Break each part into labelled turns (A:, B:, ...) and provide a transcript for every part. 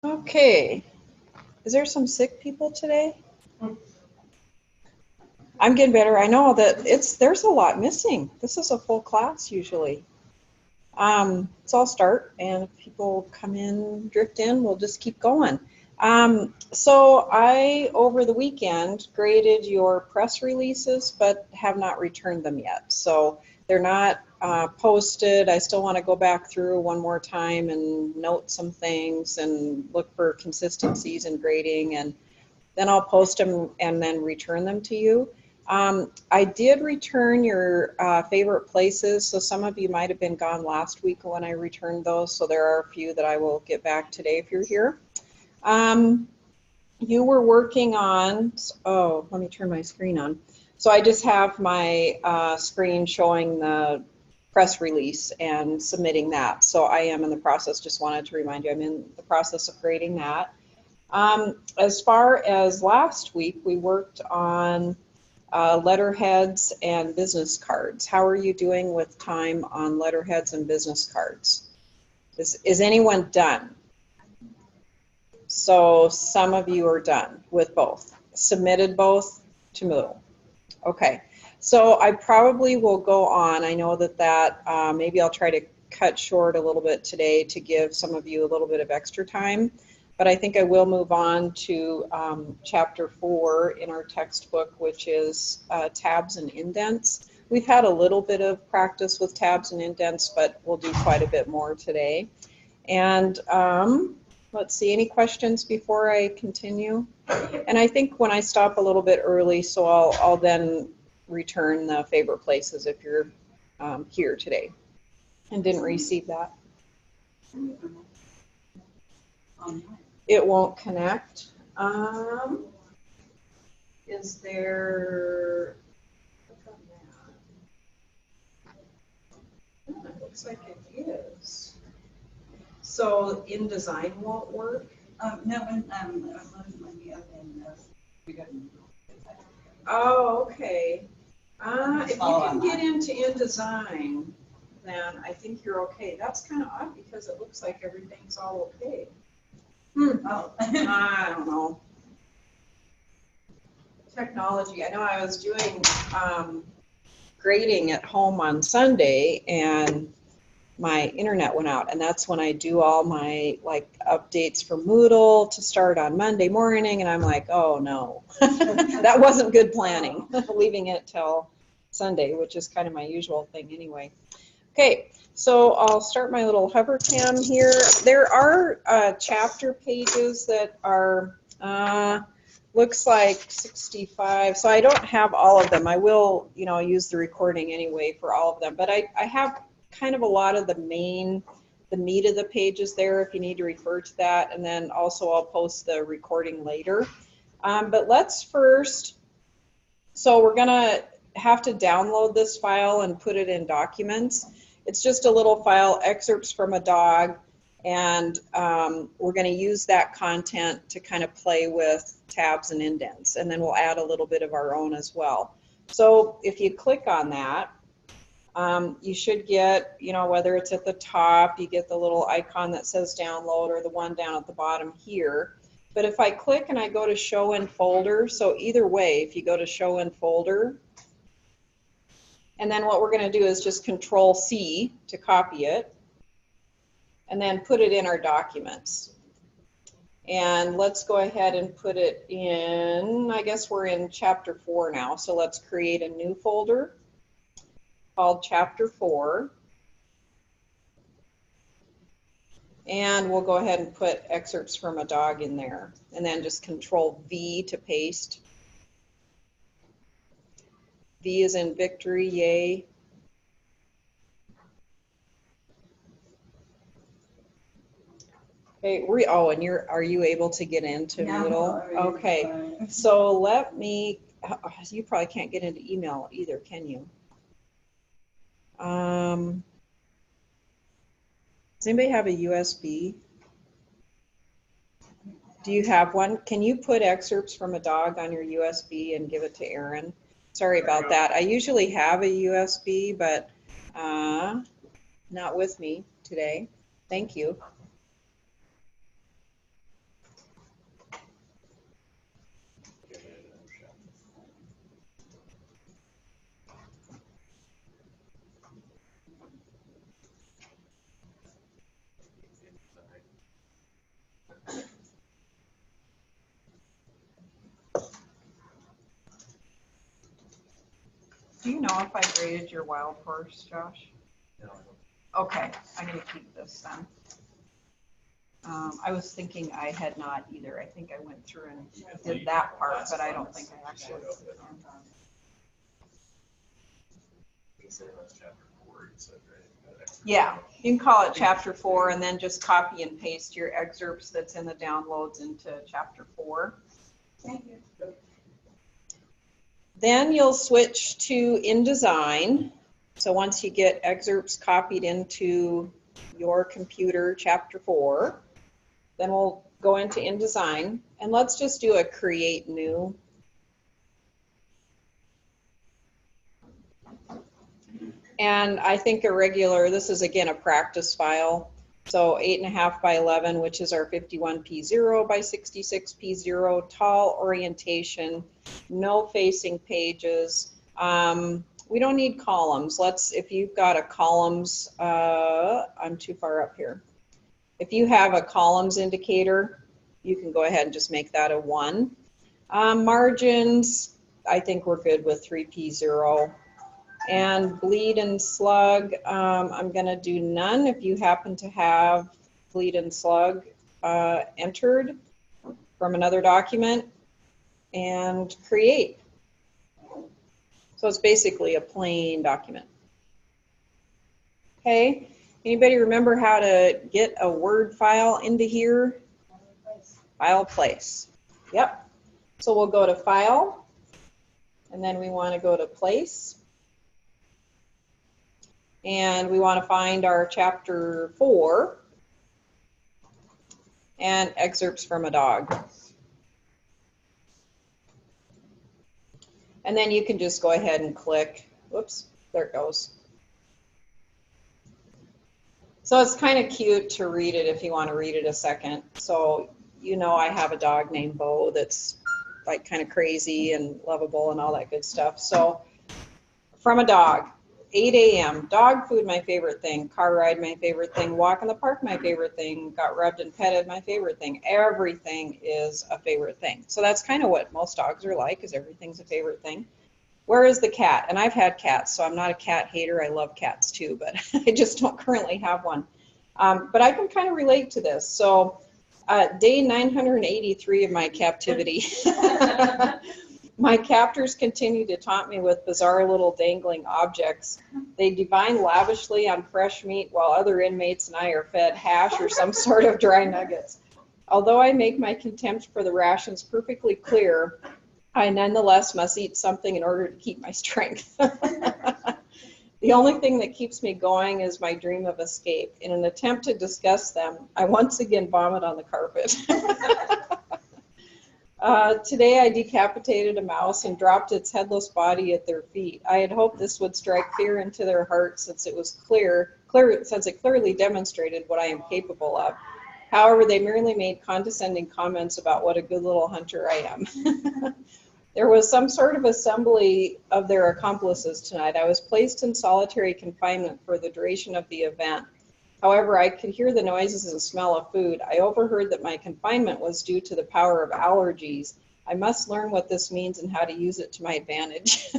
A: Okay, is there some sick people today? I'm getting better. I know that there's a lot missing. This is a full class usually. So I'll start, and if people come in, drift in, we'll just keep going. So I, over the weekend, graded your press releases, but have not returned them yet. So they're not posted. I still want to go back through one more time and note some things and look for consistencies in grading, and then I'll post them and then return them to you. I did return your favorite places, so some of you might have been gone last week when I returned those, so there are a few that I will get back today if you're here. You were working on, oh, let me turn my screen on. So I just have my screen showing the press release and submitting that. So I am in the process, just wanted to remind you, I'm in the process of grading that. As far as last week, we worked on letterheads and business cards. How are you doing with time on letterheads and business cards? Is anyone done? So some of you are done with both, submitted both to Moodle. Okay, so I probably will go on. I know that maybe I'll try to cut short a little bit today to give some of you a little bit of extra time. But I think I will move on to chapter 4 in our textbook, which is tabs and indents. We've had a little bit of practice with tabs and indents, but we'll do quite a bit more today. And let's see, any questions before I continue? And I think when I stop a little bit early, so I'll then return the favorite places if you're here today and didn't receive that. It won't connect. Is there, it looks like it is. So InDesign won't work?
B: No, when
A: Oh, okay. If you can get into InDesign, then I think you're okay. That's kind of odd because it looks like everything's all okay.
B: Oh.
A: I don't know. Technology. I know I was doing grading at home on Sunday, and my internet went out, and that's when I do all my updates for Moodle to start on Monday morning, and I'm like, oh no, that wasn't good planning, leaving it till Sunday, which is kind of my usual thing anyway. Okay, so I'll start my little hover cam here. There are chapter pages that are, looks like 65, so I don't have all of them. I will, use the recording anyway for all of them, but I have kind of a lot of the meat of the pages there if you need to refer to that, and then also I'll post the recording later. But let's first, so we're gonna have to download this file and put it in documents. It's just a little file, excerpts from a dog, and we're going to use that content to kind of play with tabs and indents, and then we'll add a little bit of our own as well. So if you click on that, you should get, whether it's at the top, you get the little icon that says download, or the one down at the bottom here. But if I click and I go to show in folder, so either way, if you go to show in folder, and then what we're going to do is just Control C to copy it, and then put it in our documents. And let's go ahead and put it in, I guess we're in chapter 4 now, so let's create a new folder called chapter 4. And we'll go ahead and put excerpts from a dog in there, and then just Control V to paste. V is in victory, yay. Okay, and are you able to get into Moodle? Okay, so let me, you probably can't get into email either, can you? Does anybody have a USB? Do you have one? Can you put excerpts from a dog on your USB and give it to Aaron? Sorry about that. I usually have a USB, but not with me today. Thank you. Do you know if I graded your wild horse, Josh?
C: No,
A: Okay, I'm gonna keep this then. I was thinking I had not either. I think I went through and did that part, but I don't think I actually.
C: consider that's chapter 4, you said, right?
A: Yeah, you can call it chapter 4 and then just copy and paste your excerpts that's in the downloads into chapter 4.
B: Thank you.
A: Then you'll switch to InDesign. So once you get excerpts copied into your computer, chapter 4, then we'll go into InDesign and let's just do a create new. And I think a regular, this is again a practice file. So 8.5 by 11, which is our 51p0 by 66p0, tall orientation, no facing pages. We don't need columns. If you've got a columns, I'm too far up here. If you have a columns indicator, you can go ahead and just make that a 1. Margins, I think we're good with 3p0. And bleed and slug, I'm going to do none if you happen to have bleed and slug entered from another document, and create. So it's basically a plain document. Okay, anybody remember how to get a Word file into here? File place. Yep. So we'll go to File, and then we want to go to Place. And we want to find our chapter 4 and excerpts from a dog. And then you can just go ahead and click. Whoops, there it goes. So it's kind of cute to read it if you want to read it a second. So you know I have a dog named Bo that's like kind of crazy and lovable and all that good stuff. So from a dog. 8 a.m. Dog food, my favorite thing. Car ride, my favorite thing. Walk in the park, my favorite thing. Got rubbed and petted, my favorite thing. Everything is a favorite thing. So that's kind of what most dogs are like, is everything's a favorite thing. Where is the cat? And I've had cats, so I'm not a cat hater. I love cats too, but I just don't currently have one. But I can kind of relate to this. So day 983 of my captivity. My captors continue to taunt me with bizarre little dangling objects. They dine lavishly on fresh meat while other inmates and I are fed hash or some sort of dry nuggets. Although I make my contempt for the rations perfectly clear, I nonetheless must eat something in order to keep my strength. The only thing that keeps me going is my dream of escape. In an attempt to discuss them, I once again vomit on the carpet. Today I decapitated a mouse and dropped its headless body at their feet. I had hoped this would strike fear into their hearts since it clearly demonstrated what I am capable of. However, they merely made condescending comments about what a good little hunter I am. There was some sort of assembly of their accomplices tonight. I was placed in solitary confinement for the duration of the event. However, I could hear the noises and smell of food. I overheard that my confinement was due to the power of allergies. I must learn what this means and how to use it to my advantage.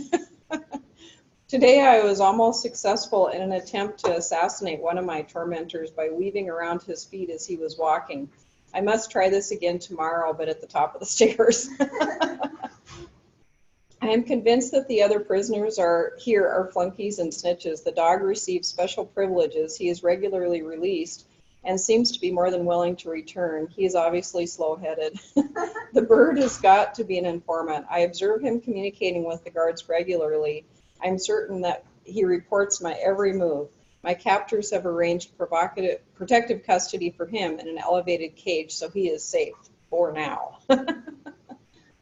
A: Today, I was almost successful in an attempt to assassinate one of my tormentors by weaving around his feet as he was walking. I must try this again tomorrow, but at the top of the stairs. I am convinced that the other prisoners here are flunkies and snitches. The dog receives special privileges. He is regularly released and seems to be more than willing to return. He is obviously slow-headed. The bird has got to be an informant. I observe him communicating with the guards regularly. I'm certain that he reports my every move. My captors have arranged protective custody for him in an elevated cage, so he is safe for now.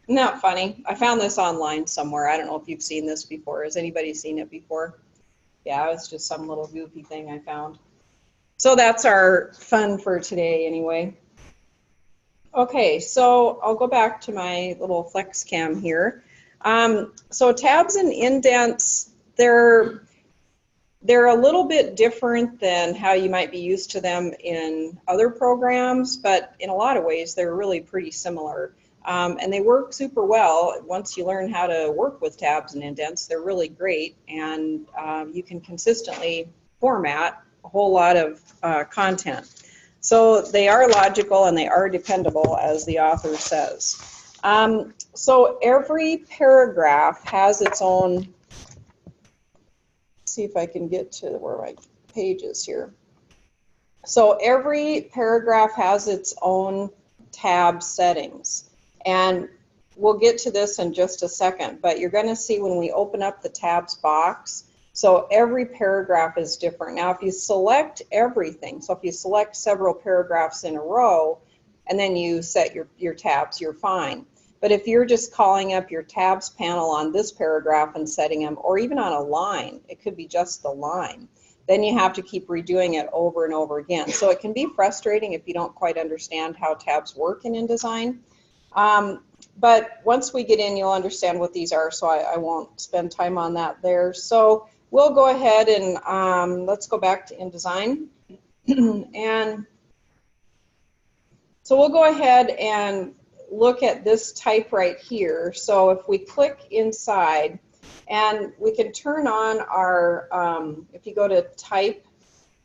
A: Isn't that funny? I found this online somewhere. I don't know if you've seen this before. Has anybody seen it before? Yeah, it's just some little goofy thing I found. So that's our fun for today anyway. Okay, so I'll go back to my little flex cam here. So tabs and indents, they're They're a little bit different than how you might be used to them in other programs, but in a lot of ways they're really pretty similar. And they work super well. Once you learn how to work with tabs and indents, they're really great, and you can consistently format a whole lot of content. So they are logical and they are dependable, as the author says. So every paragraph has its own, see if I can get to where my page is here. So every paragraph has its own tab settings. And we'll get to this in just a second, but you're going to see when we open up the tabs box, so every paragraph is different. Now, if you select everything, so if you select several paragraphs in a row, and then you set your tabs, you're fine. But if you're just calling up your tabs panel on this paragraph and setting them, or even on a line, it could be just the line, then you have to keep redoing it over and over again. So it can be frustrating if you don't quite understand how tabs work in InDesign. But once we get in, you'll understand what these are, so I won't spend time on that there. So we'll go ahead and let's go back to InDesign. And so we'll go ahead and look at this type right here. So if we click inside, and we can turn on our, if you go to type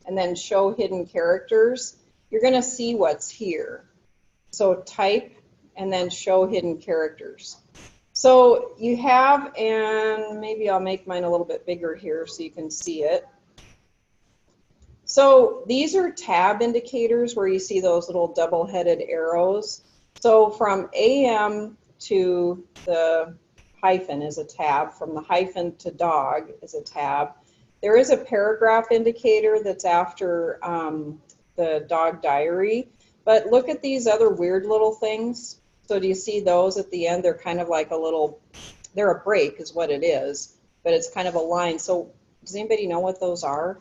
A: and then show hidden characters, you're going to see what's here. So type and then show hidden characters. So you have, and maybe I'll make mine a little bit bigger here so you can see it. So these are tab indicators where you see those little double-headed arrows. So from AM to the hyphen is a tab, from the hyphen to dog is a tab. There is a paragraph indicator that's after the dog diary, but look at these other weird little things. So do you see those at the end? They're kind of like a little, they're a break is what it is, but it's kind of a line. So does anybody know what those are?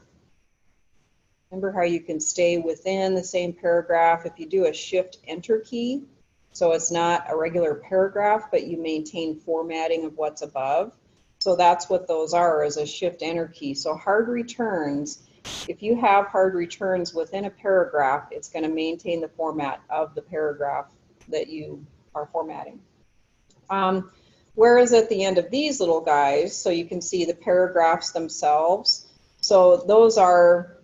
A: Remember how you can stay within the same paragraph if you do a Shift-Enter key? So it's not a regular paragraph, but you maintain formatting of what's above. So that's what those are, is a Shift-Enter key. So hard returns, if you have hard returns within a paragraph, it's going to maintain the format of the paragraph that you are formatting. Whereas at the end of these little guys, so you can see the paragraphs themselves. So those are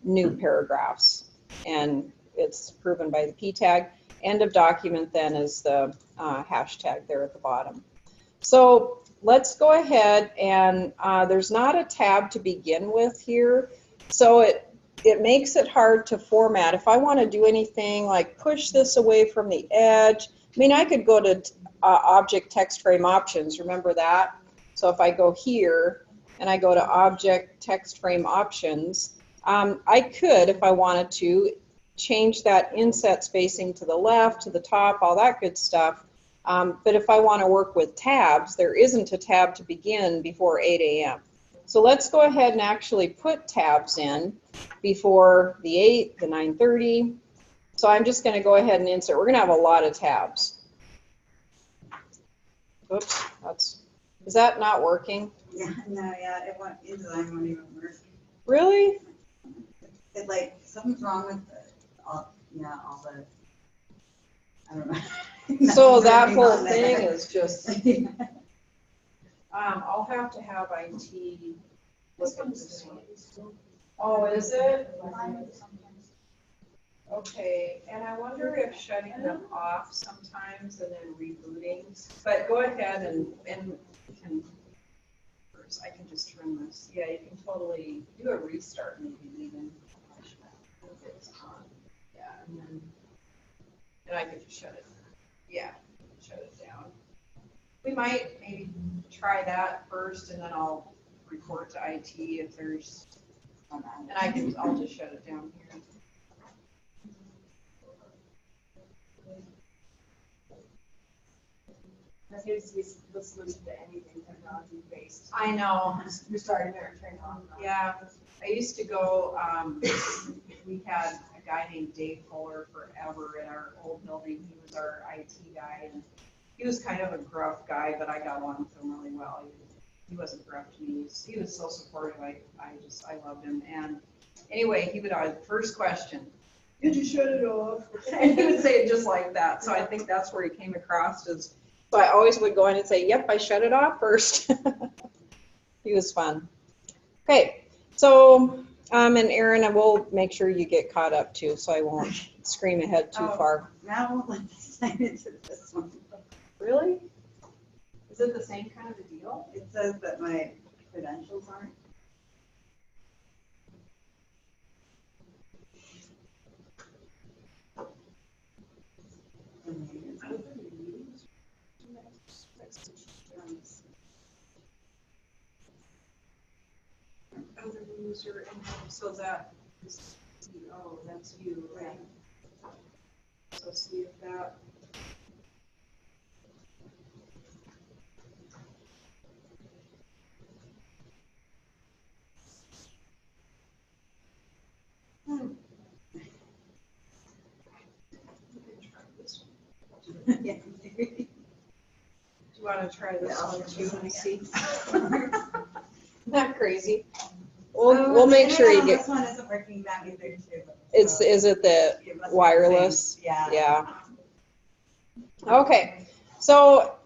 A: new paragraphs, and it's proven by the P tag. End of document then is the hashtag there at the bottom. So let's go ahead and there's not a tab to begin with here. So it makes it hard to format. If I want to do anything like push this away from the edge, I mean, I could go to object text frame options. Remember that? So if I go here and I go to object text frame options, I could, if I wanted to, change that inset spacing to the left, to the top, all that good stuff. But if I want to work with tabs, there isn't a tab to begin before 8 a.m. So let's go ahead and actually put tabs in before the 8, the 9:30. So I'm just going to go ahead and insert. We're going to have a lot of tabs. Oops, is that not working?
B: Yeah, no, yeah, it won't, InDesign won't even work.
A: Really?
B: It like, something's wrong with all the, I don't know.
A: So that whole thing is just, I'll have to have IT look at this one. Oh, is it? Okay, and I wonder if shutting them off sometimes and then rebooting, but go ahead and we can, I can just turn this, yeah, you can totally do a restart maybe even. If it's on, yeah, and I could just shut it, yeah, shut it down. We might maybe try that first and then I'll report to IT if there's, and I'll just shut it down here.
D: That seems to be the solution to anything technology based.
A: I know.
D: Just restarting there and turning on.
A: Yeah, I used to go, we had a guy named Dave Fuller forever in our old building. He was our IT guy, and he was kind of a gruff guy, but I got along with him really well. he wasn't rough to me. He was so supportive. I loved him. And anyway, he would always, first question, did you shut it off? And he would say it just like that. So I think that's where he came across as, so I always would go in and say, yep, I shut it off first. He was fun. Okay, so, and Erin, I will make sure you get caught up too, so I won't scream ahead too far.
B: Now won't let me sign into this one.
A: Really? Is it the same kind of a deal?
B: It says that my credentials aren't.
A: Other user, and so that is, oh, that's you, right? So see if that.
B: Yeah.
A: Do you want to try this one too and see? Not crazy. We'll make sure you get.
B: This one isn't working that either too.
A: Is it the wireless?
B: Yeah.
A: Yeah. Okay, so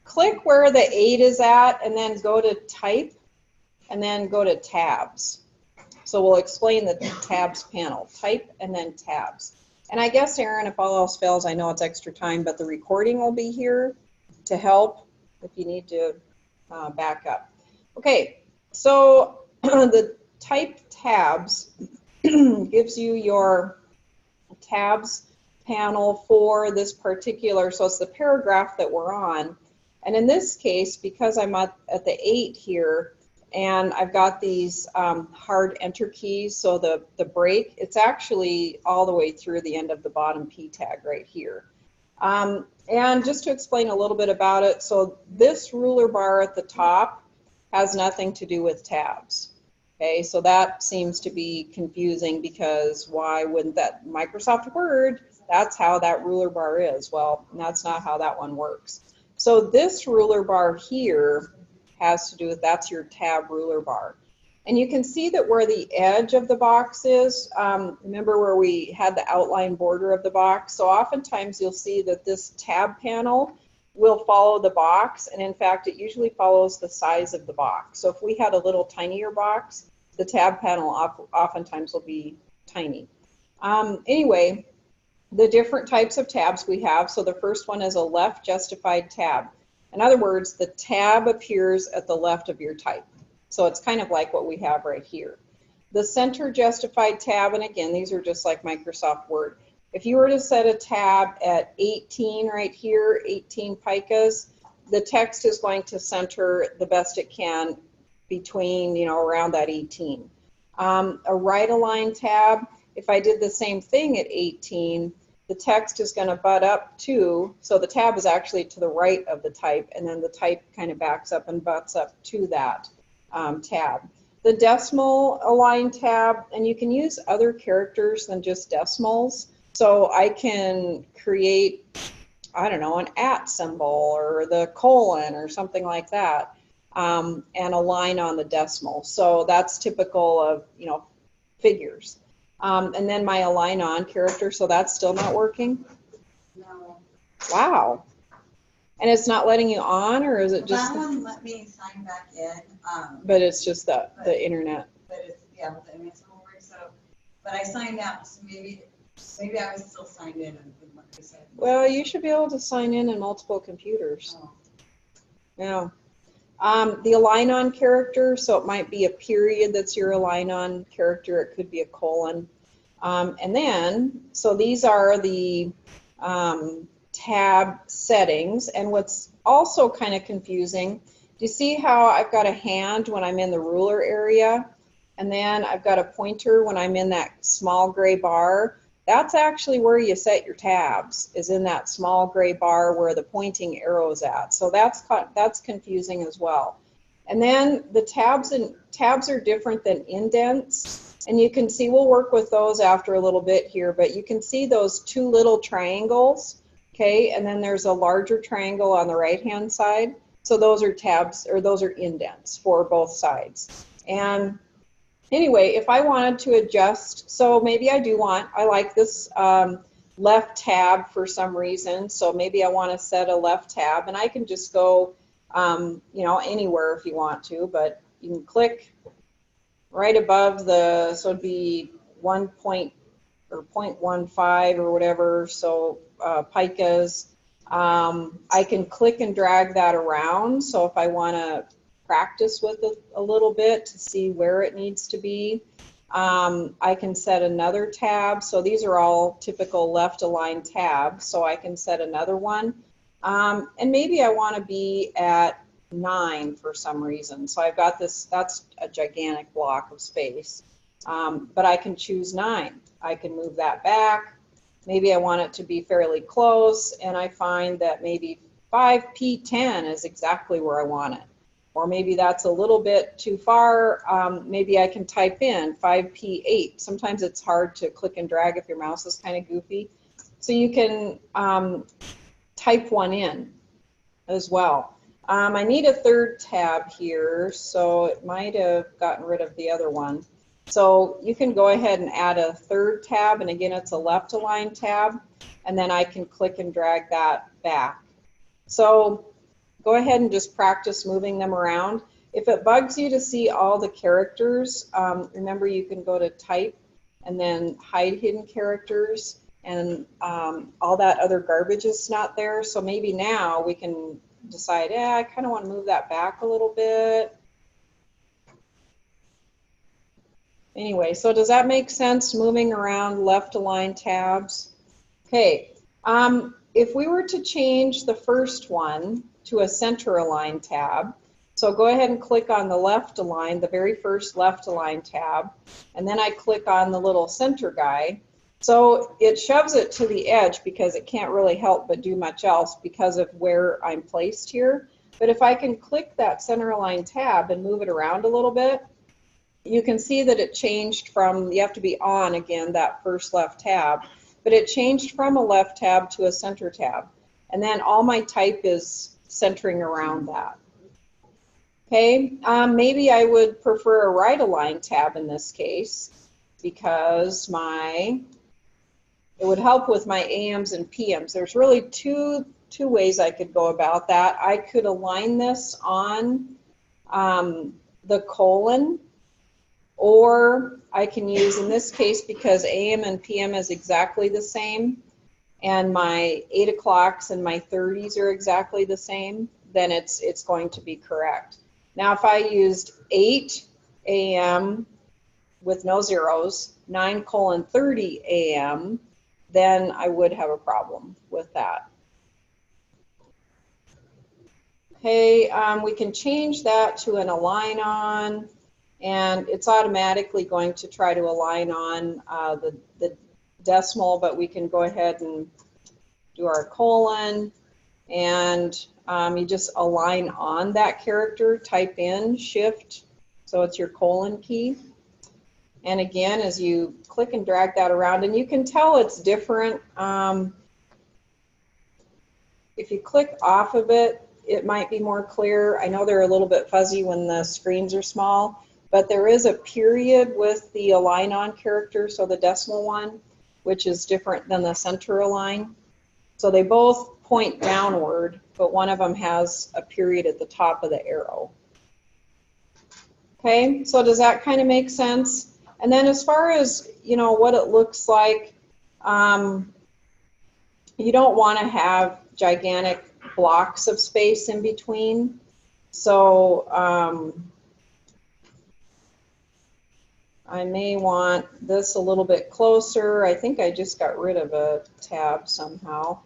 A: click where the 8 is at and then go to type and then go to tabs. So we'll explain the tabs panel, type and then tabs. And I guess, Erin, if all else fails, I know it's extra time, but the recording will be here to help if you need to back up. Okay, so the type tabs gives you your tabs panel for this particular, so it's the paragraph that we're on. And in this case, because I'm at the 8 here, and I've got these hard enter keys, so the break, it's actually all the way through the end of the bottom P tag right here. And just to explain a little bit about it, so this ruler bar at the top has nothing to do with tabs. Okay, so that seems to be confusing because why wouldn't that Microsoft Word, that's how that ruler bar is. Well, that's not how that one works. So this ruler bar here has to do with, that's your tab ruler bar. And you can see that where the edge of the box is, remember where we had the outline border of the box? So oftentimes you'll see that this tab panel will follow the box, and in fact it usually follows the size of the box. So if we had a little tinier box, the tab panel oftentimes will be tiny. Anyway, the different types of tabs we have, so the first one is a left justified tab. In other words, the tab appears at the left of your type. So it's kind of like what we have right here. The center justified tab, and again, these are just like Microsoft Word. If you were to set a tab at 18 right here, 18 picas, the text is going to center the best it can between, you know, around that 18. A right align tab, if I did the same thing at 18, the text is going to butt up to, so the tab is actually to the right of the type, and then the type kind of backs up and butts up to that tab. The decimal align tab, and you can use other characters than just decimals. So I can create, I don't know, an @ symbol or the colon or something like that, and align on the decimal. So that's typical of, you know, figures. And then my align on character, so that's still not working?
B: No.
A: Wow. And it's not letting you on, or is it just?
B: That one let me sign back in.
A: But it's just the internet.
B: But it's, yeah, but the internet won't work, so, but I signed out, so maybe I was still signed in and didn't let me sign in.
A: Well, you should be able to sign in multiple computers.
B: Oh.
A: Yeah. The align on character, so it might be a period that's your align on character. It could be a colon. And then, so these are the tab settings. And what's also kind of confusing, do you see how I've got a hand when I'm in the ruler area? And then I've got a pointer when I'm in that small gray bar. That's actually where you set your tabs, is in that small gray bar where the pointing arrow's at. So that's confusing as well. And then the tabs are different than indents. And you can see, we'll work with those after a little bit here, but you can see those two little triangles, okay? And then there's a larger triangle on the right-hand side. So those are tabs, or those are indents for both sides. And anyway, if I wanted to adjust, so maybe I like this left tab for some reason, so maybe I want to set a left tab, and I can just go, you know, anywhere if you want to, but you can click right above the, so it'd be 1 point or 0.15 or whatever, so picas. I can click and drag that around, so if I want to practice with it a little bit to see where it needs to be, I can set another tab. So these are all typical left aligned tabs, so I can set another one. And maybe I want to be at 9 for some reason. So I've got this, that's a gigantic block of space, but I can choose 9. I can move that back. Maybe I want it to be fairly close, and I find that maybe 5P10 is exactly where I want it. Or maybe that's a little bit too far. Maybe I can type in 5P8. Sometimes it's hard to click and drag if your mouse is kind of goofy. So you can type one in as well. I need a third tab here, so it might have gotten rid of the other one. So you can go ahead and add a third tab, and again, it's a left aligned tab, and then I can click and drag that back. So go ahead and just practice moving them around. If it bugs you to see all the characters, remember you can go to type and then hide hidden characters, and all that other garbage is not there. So maybe now we can decide, yeah, I kind of want to move that back a little bit. Anyway, so does that make sense, moving around left aligned tabs? Okay, if we were to change the first one to a center align tab, so go ahead and click on the left align, the very first left align tab, and then I click on the little center guy. So it shoves it to the edge because it can't really help but do much else because of where I'm placed here. But if I can click that center align tab and move it around a little bit, you can see that it changed from, you have to be on again, that first left tab, but it changed from a left tab to a center tab. And then all my type is centering around that. Okay, maybe I would prefer a right align tab in this case because it would help with my AMs and PMs. There's really two ways I could go about that. I could align this on the colon, or I can use, in this case, because AM and PM is exactly the same, and my 8 o'clocks and my 30s are exactly the same, then it's going to be correct. Now, if I used 8 AM with no zeros, 9:30 AM, then I would have a problem with that. Okay, we can change that to an align on, and it's automatically going to try to align on the decimal, but we can go ahead and do our colon, and you just align on that character, type in shift, so it's your colon key. And again, as you click and drag that around, and you can tell it's different. If you click off of it, it might be more clear. I know they're a little bit fuzzy when the screens are small, but there is a period with the align on character, so the decimal one, which is different than the center align. So they both point downward, but one of them has a period at the top of the arrow. Okay, so does that kind of make sense? And then as far as, you know, what it looks like, you don't want to have gigantic blocks of space in between. So I may want this a little bit closer. I think I just got rid of a tab somehow.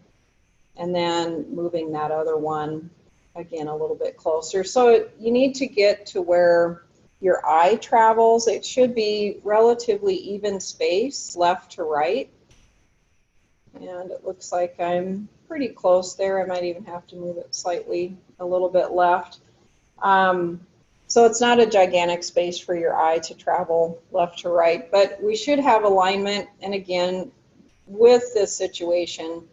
A: And then moving that other one, again, a little bit closer. So you need to get to where your eye travels. It should be relatively even space, left to right. And it looks like I'm pretty close there. I might even have to move it slightly a little bit left. So it's not a gigantic space for your eye to travel left to right, but we should have alignment. And again, with this situation,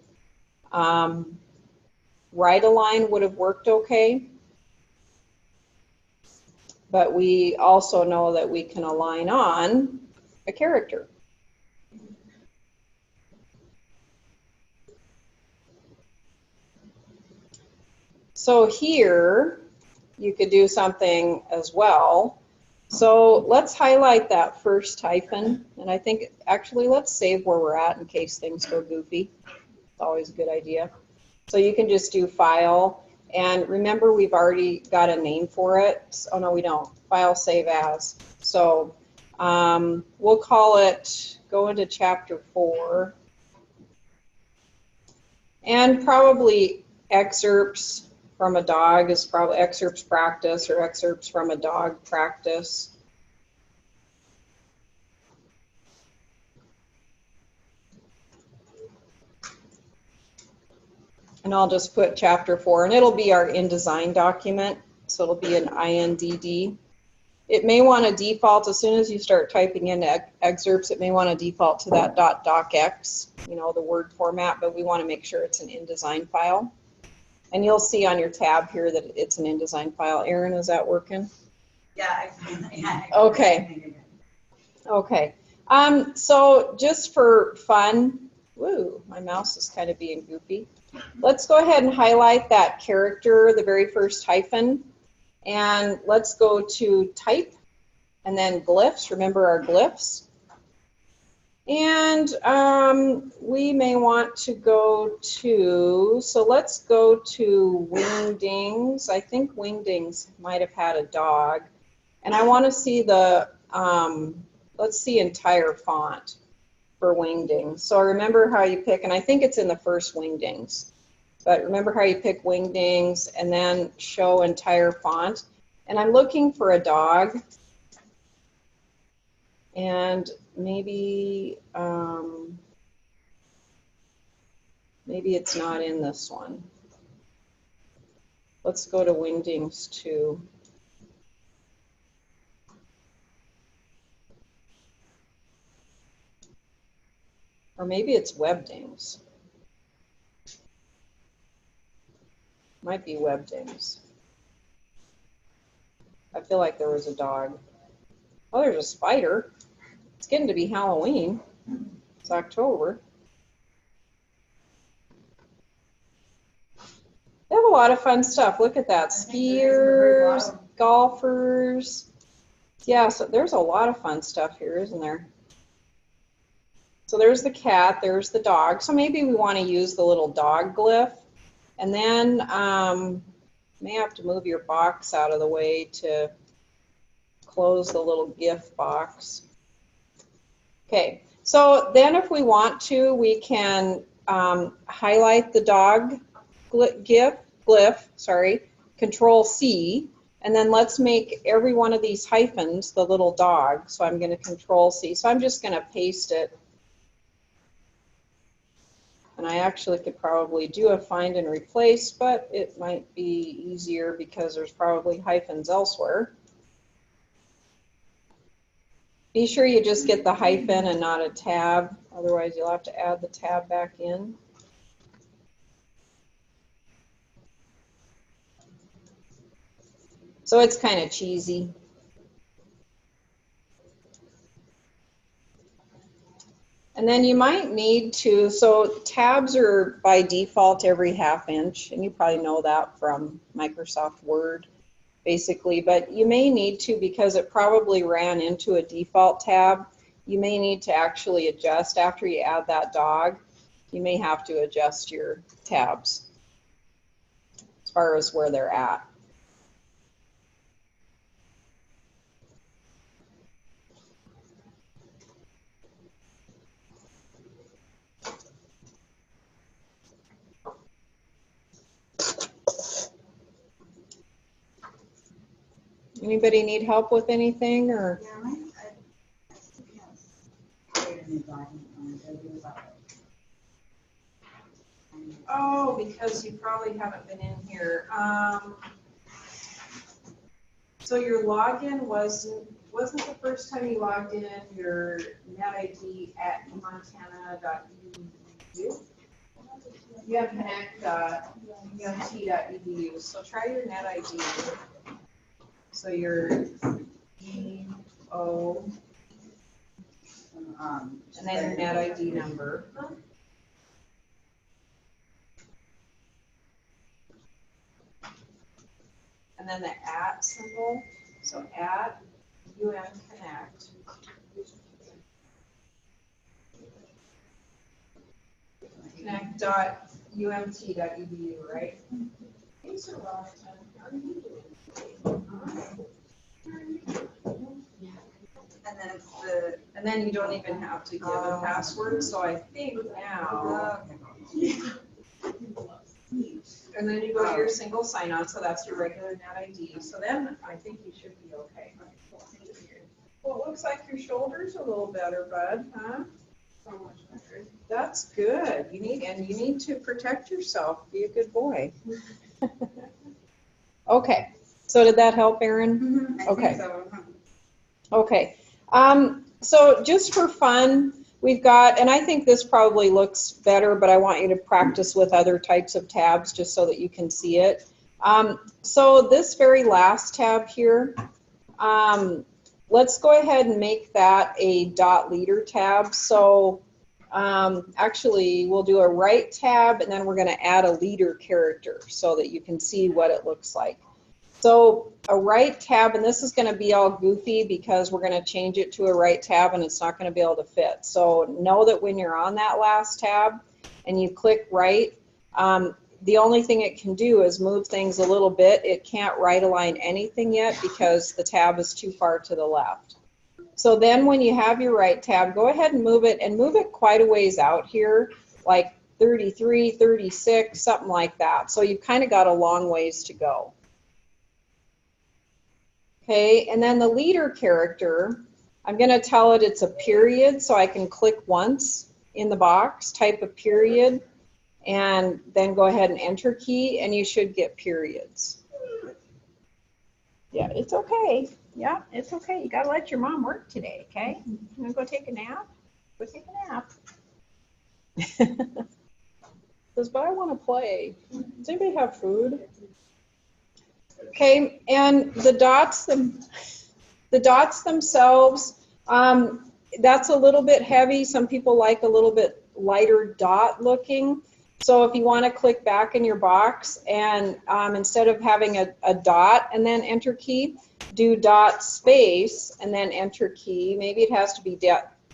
A: right align would have worked okay. but we also know that we can align on a character. So here, you could do something as well. So let's highlight that first hyphen, and I think actually let's save where we're at in case things go goofy. It's always a good idea. So you can just do File, and remember we've already got a name for it. Oh no, we don't. File, Save As. So we'll call it, go into Chapter 4, and probably excerpts from a dog is probably excerpts practice or excerpts from a dog practice. And I'll just put Chapter 4, and it'll be our InDesign document, so it'll be an INDD. It may want to default, as soon as you start typing in excerpts, it may want to default to that .docx, you know, the Word format, but we want to make sure it's an InDesign file. And you'll see on your tab here that it's an InDesign file. Erin, is that working?
B: Yeah, yeah.
A: Okay. Okay. So just for fun, woo, my mouse is kind of being goofy. Let's go ahead and highlight that character, the very first hyphen, and let's go to type and then glyphs. Remember our glyphs. And we may want to go to, so let's go to Wingdings. I think Wingdings might have had a dog. And I want to see the, let's see entire font for Wingdings. So remember how you pick, and I think it's in the first Wingdings, but remember how you pick Wingdings and then show entire font. And I'm looking for a dog. And maybe, maybe it's not in this one. Let's go to Wingdings 2. Or maybe it's Webdings. Might be Webdings. I feel like there was a dog. Oh, there's a spider. It's getting to be Halloween. It's October. They have a lot of fun stuff. Look at that. Skiers, golfers. Yeah, so there's a lot of fun stuff here, isn't there? So there's the cat, there's the dog. So maybe we want to use the little dog glyph. And then you may have to move your box out of the way to close the little GIF box. Okay, so then if we want to, we can highlight the dog glyph, Control C, and then let's make every one of these hyphens the little dog. So I'm going to Control C. So I'm just going to paste it. And I actually could probably do a find and replace, but it might be easier because there's probably hyphens elsewhere. Be sure you just get the hyphen and not a tab, otherwise you'll have to add the tab back in. So it's kind of cheesy. And then you might need to, so tabs are by default every ½ inch, and you probably know that from Microsoft Word, basically, but you may need to, because it probably ran into a default tab, you may need to actually adjust after you add that dog. You may have to adjust your tabs as far as where they're at. Anybody need help with anything, or?
B: Yeah, I still can't create a new document on it. I do about it.
A: Oh, because you probably haven't been in here. So your login wasn't the first time you logged in your NetID at montana.edu? You have connect.umt.edu, so try your NetID. So your EO, and then your net ID number. And then the @ symbol, so @UMConnect. Connect.umt.edu, right? These are well done. How are you doing?
B: And then it's the,
A: And then you don't even have to give a password, so I think now,
B: okay.
A: and then you go to your single sign-on, so that's your regular net ID. So then I think you should be okay. Well, it looks like your shoulder's a little better, bud, huh?
D: So much better.
A: That's good. You need to protect yourself. Be a good boy. Okay. So did that help, Erin?
B: I
A: Okay.
B: think so.
A: Okay. So just for fun, we've got, and I think this probably looks better, but I want you to practice with other types of tabs just so that you can see it. So this very last tab here, let's go ahead and make that a .leader tab. So actually, we'll do a right tab, and then we're going to add a leader character so that you can see what it looks like. So a right tab, and this is going to be all goofy because we're going to change it to a right tab and it's not going to be able to fit. So know that when you're on that last tab and you click right, the only thing it can do is move things a little bit. It can't right align anything yet because the tab is too far to the left. So then when you have your right tab, go ahead and move it quite a ways out here, like 33, 36, something like that. So you've kind of got a long ways to go. Okay, and then the leader character, I'm going to tell it it's a period, so I can click once in the box, type a period, and then go ahead and enter key, and you should get periods. Yeah, it's okay. Yeah, it's okay. You got to let your mom work today, okay? You want to go take a nap? Go take a nap. Says, but I want to play. Does anybody have food? Okay, and the dots themselves, that's a little bit heavy. Some people like a little bit lighter dot looking. So if you want to click back in your box and instead of having a dot and then enter key, do dot space and then enter key. Maybe it has to be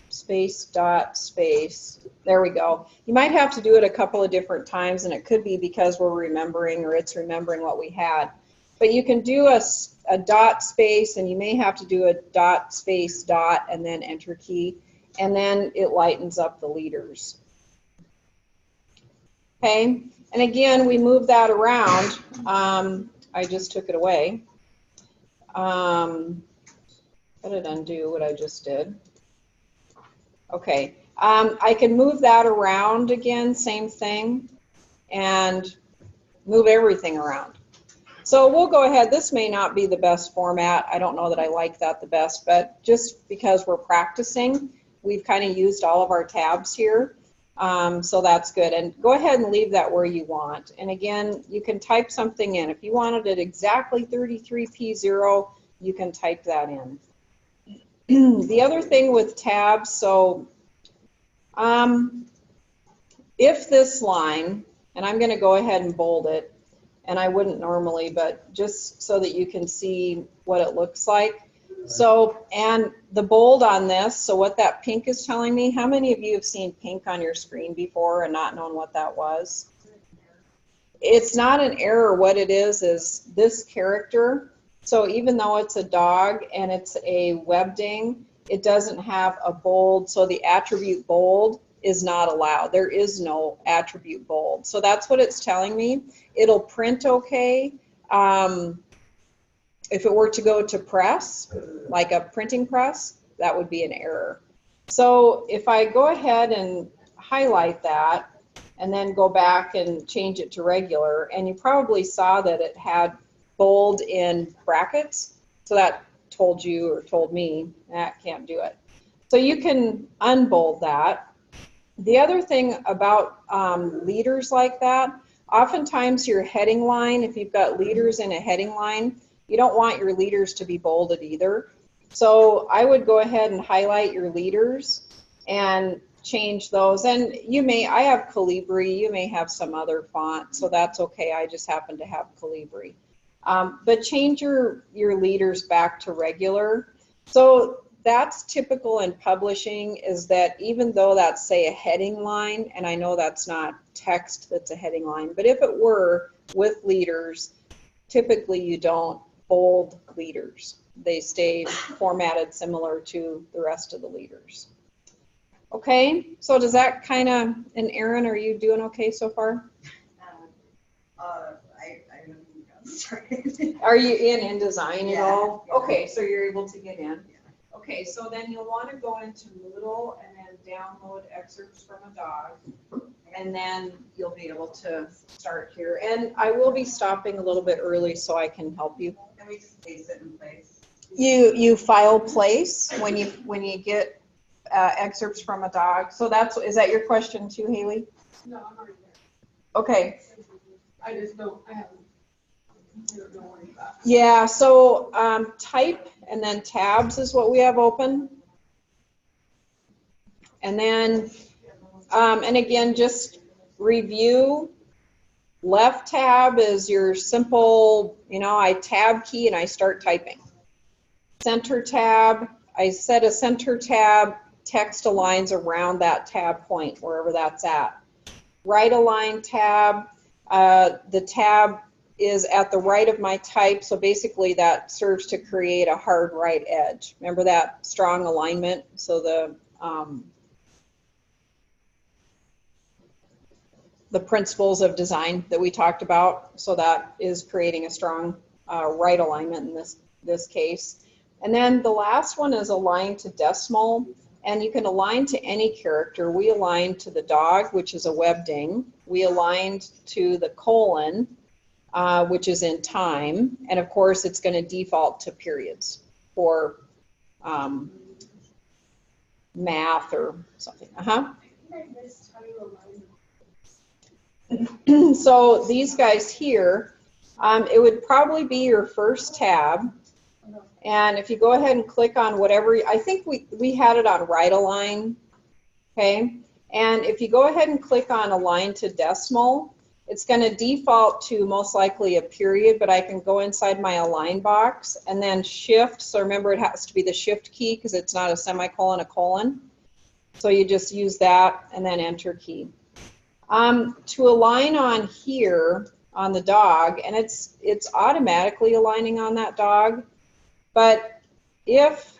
A: space dot space. There we go. You might have to do it a couple of different times, and it could be because we're remembering or it's remembering what we had. But you can do a dot space, and you may have to do a dot space dot and then enter key, and then it lightens up the leaders. Okay, and again, we move that around. I just took it away. How did undo what I just did? Okay, I can move that around again, same thing, and move everything around. So we'll go ahead. This may not be the best format. I don't know that I like that the best, but just because we're practicing, we've kind of used all of our tabs here. So that's good. And go ahead and leave that where you want. And again, you can type something in. If you wanted it exactly 33P0, you can type that in. The other thing with tabs, so if this line, and I'm going to go ahead and bold it, and I wouldn't normally, but just so that you can see what it looks like. So, and the bold on this, so what that pink is telling me, how many of you have seen pink on your screen before and not known what that was? It's not an error. What it is this character. So even though it's a dog and it's a webding, it doesn't have a bold, so the attribute bold is not allowed. There is no attribute bold. So that's what it's telling me. It'll print okay. If it were to go to press, like a printing press, that would be an error. So if I go ahead and highlight that and then go back and change it to regular, and you probably saw that it had bold in brackets, so that told you or told me that can't do it. So you can unbold that. The other thing about leaders like that, oftentimes your heading line, if you've got leaders in a heading line, You don't want your leaders to be bolded either. So I would go ahead and highlight your leaders and change those. And you may, I have Calibri, you may have some other font, so that's okay. I just happen to have Calibri. But change your leaders back to regular. So that's typical in publishing, is that even though that's, say, a heading line, and I know that's not text that's a heading line, but if it were with leaders, typically you don't bold leaders. They stay formatted similar to the rest of the leaders. Okay, so does that kind of, and Erin, are you doing okay so far?
B: I don't think I'm started.
A: Are you in InDesign at all?
B: Yeah.
A: Okay, so you're able to get in. Okay, so then you'll want to go into Moodle and then download excerpts from a dog, and then you'll be able to start here. And I will be stopping a little bit early so I can help you.
B: Can we just place it in place?
A: You file place when you get excerpts from a dog. So is that your question too, Haley?
D: No, I'm already there.
A: Okay.
D: I just don't, I don't know what about.
A: Yeah, so type and then tabs is what we have open. And then, and again, just review. Left tab is your simple, I tab key and I start typing. Center tab, I set a center tab, text aligns around that tab point, wherever that's at. Right align tab, the tab is at the right of my type, so basically that serves to create a hard right edge. Remember that strong alignment? So the principles of design that we talked about, so that is creating a strong right alignment in this case. And then the last one is align to decimal, and you can align to any character. We aligned to the dog, which is a webding. We aligned to the colon, which is in time, and of course it's going to default to periods for math or something. So these guys here, it would probably be your first tab, and if you go ahead and click on whatever, I think we had it on right align, okay, and if you go ahead and click on align to decimal, it's going to default to most likely a period, but I can go inside my align box and then shift. So remember, it has to be the shift key because it's not a semicolon, a colon. So you just use that and then enter key. To align on here on the dog, and it's automatically aligning on that dog, but if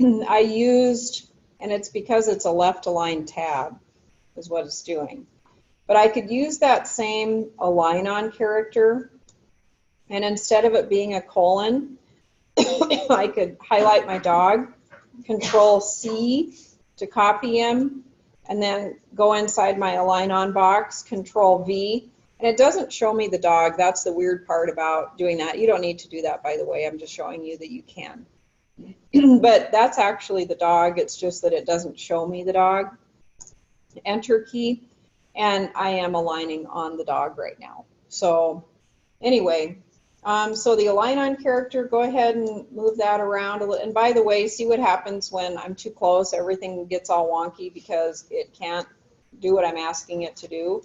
A: I used, and it's because it's a left align tab is what it's doing. But I could use that same align on character, and instead of it being a colon, I could highlight my dog, Control C to copy him, and then go inside my align on box, Control V, and it doesn't show me the dog. That's the weird part about doing that. You don't need to do that, by the way. I'm just showing you that you can. But that's actually the dog. It's just that it doesn't show me the dog. Enter key. And I am aligning on the dog right now. So anyway, so the align on character, go ahead and move that around a little. And by the way, see what happens when I'm too close. Everything gets all wonky because it can't do what I'm asking it to do.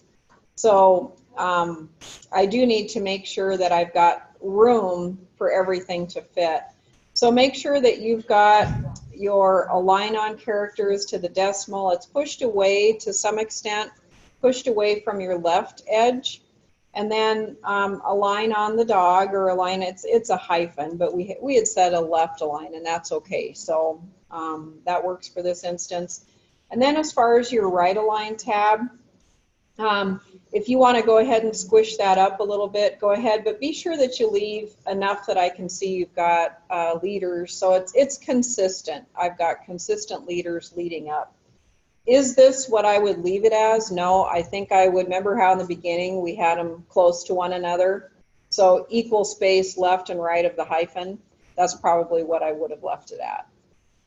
A: So I do need to make sure that I've got room for everything to fit. So make sure that you've got your align on characters to the decimal. It's pushed away to some extent, pushed away from your left edge, and then align on the dog, or align, it's a hyphen, but we had said a left align, and that's okay. So that works for this instance. And then as far as your right align tab, if you want to go ahead and squish that up a little bit, go ahead, but be sure that you leave enough that I can see you've got leaders, so it's consistent. I've got consistent leaders leading up. Is this what I would leave it as? No, I think I would. Remember how in the beginning we had them close to one another? So equal space left and right of the hyphen. That's probably what I would have left it at.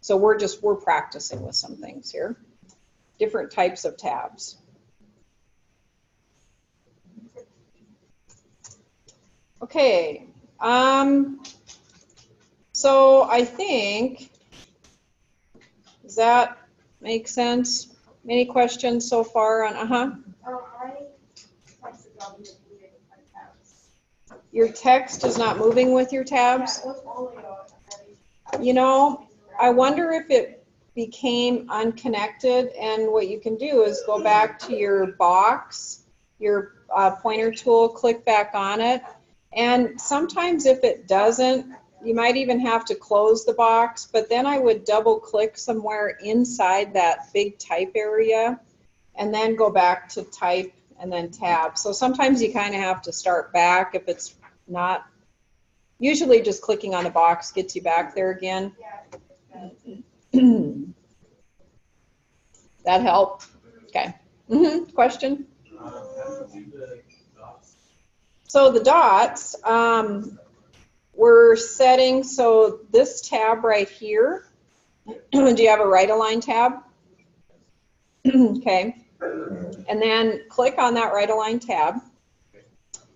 A: So we're practicing with some things here. Different types of tabs. Okay, So I think, does that make sense? Any questions so far on,
D: I texted Bobby to do it with my tabs.
A: Your text is not moving with your tabs?
D: Yeah, it was only on.
A: You know, I wonder if it became unconnected, and what you can do is go back to your box, your pointer tool, click back on it, and sometimes if it doesn't, you might even have to close the box, but then I would double click somewhere inside that big type area and then go back to type and then tab. So sometimes you kind of have to start back if it's not. Usually just clicking on the box gets you back there again. That help? Okay. Question?
C: How do you do the dots?
A: So the dots, we're setting, so this tab right here, do you have a right align tab? Okay. And then click on that right align tab.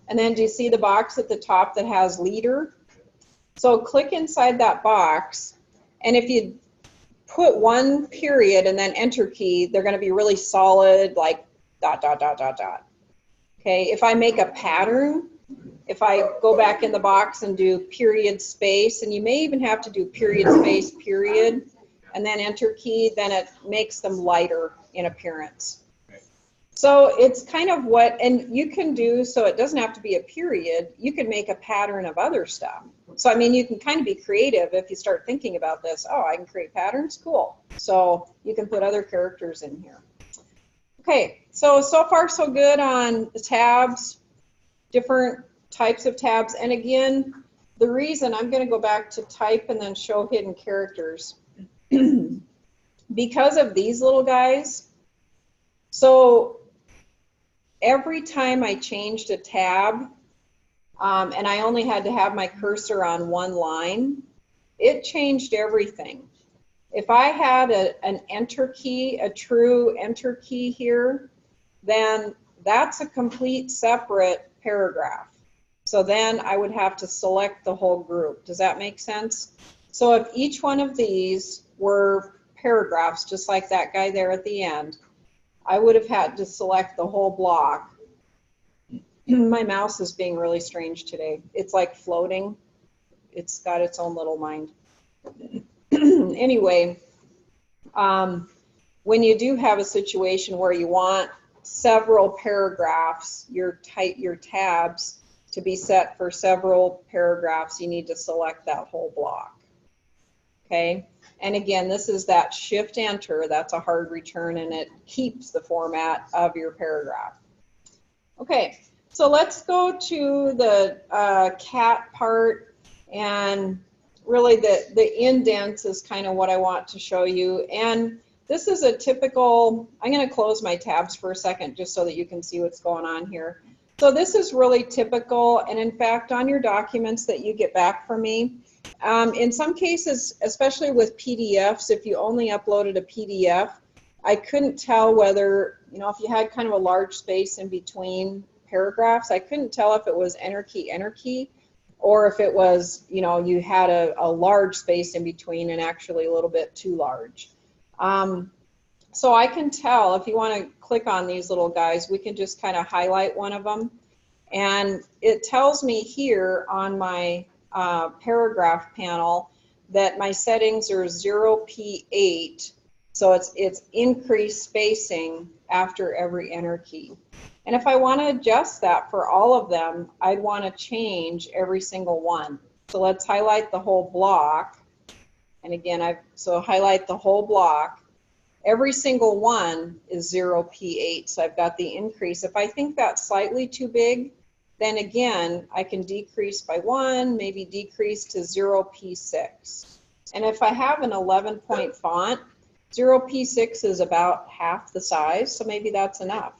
A: And then do you see the box at the top that has leader? So click inside that box, and if you put one period and then enter key, they're going to be really solid, like dot, dot, dot, dot, dot. Okay, if I make a pattern, if I go back in the box and do period space, and you may even have to do period space period, and then enter key, then it makes them lighter in appearance. So it's kind of what, and you can do, so it doesn't have to be a period, you can make a pattern of other stuff. So I mean, you can kind of be creative if you start thinking about this. Oh, I can create patterns, cool. So you can put other characters in here. Okay, so far so good on the tabs, different types of tabs. And again, the reason I'm going to go back to type and then show hidden characters because of these little guys. So every time I changed a tab, and I only had to have my cursor on one line, it changed everything. If I had an enter key, a true enter key here, then that's a complete separate paragraph. So then I would have to select the whole group. Does that make sense? So if each one of these were paragraphs, just like that guy there at the end, I would have had to select the whole block. My mouse is being really strange today. It's like floating. It's got its own little mind. Anyway, when you do have a situation where you want several paragraphs, your tabs to be set for several paragraphs, you need to select that whole block. Okay? And again, this is that shift enter, that's a hard return, and it keeps the format of your paragraph. Okay, so let's go to the cat part, and really the indents is kind of what I want to show you. And this is a typical, I'm going to close my tabs for a second just so that you can see what's going on here. So this is really typical, and in fact on your documents that you get back from me, in some cases, especially with PDFs, if you only uploaded a PDF, I couldn't tell whether, you know, if you had kind of a large space in between paragraphs, I couldn't tell if it was enter key, or if it was, you know, you had a large space in between and actually a little bit too large. So I can tell, if you want to click on these little guys, we can just kind of highlight one of them. And it tells me here on my paragraph panel that my settings are 0p8, so it's increased spacing after every enter key. And if I want to adjust that for all of them, I'd want to change every single one. So let's highlight the whole block. And again, so highlight the whole block. Every single one is 0p8, so I've got the increase. If I think that's slightly too big, then again, I can decrease by 1, maybe decrease to 0p6. And if I have an 11-point font, 0p6 is about half the size, so maybe that's enough.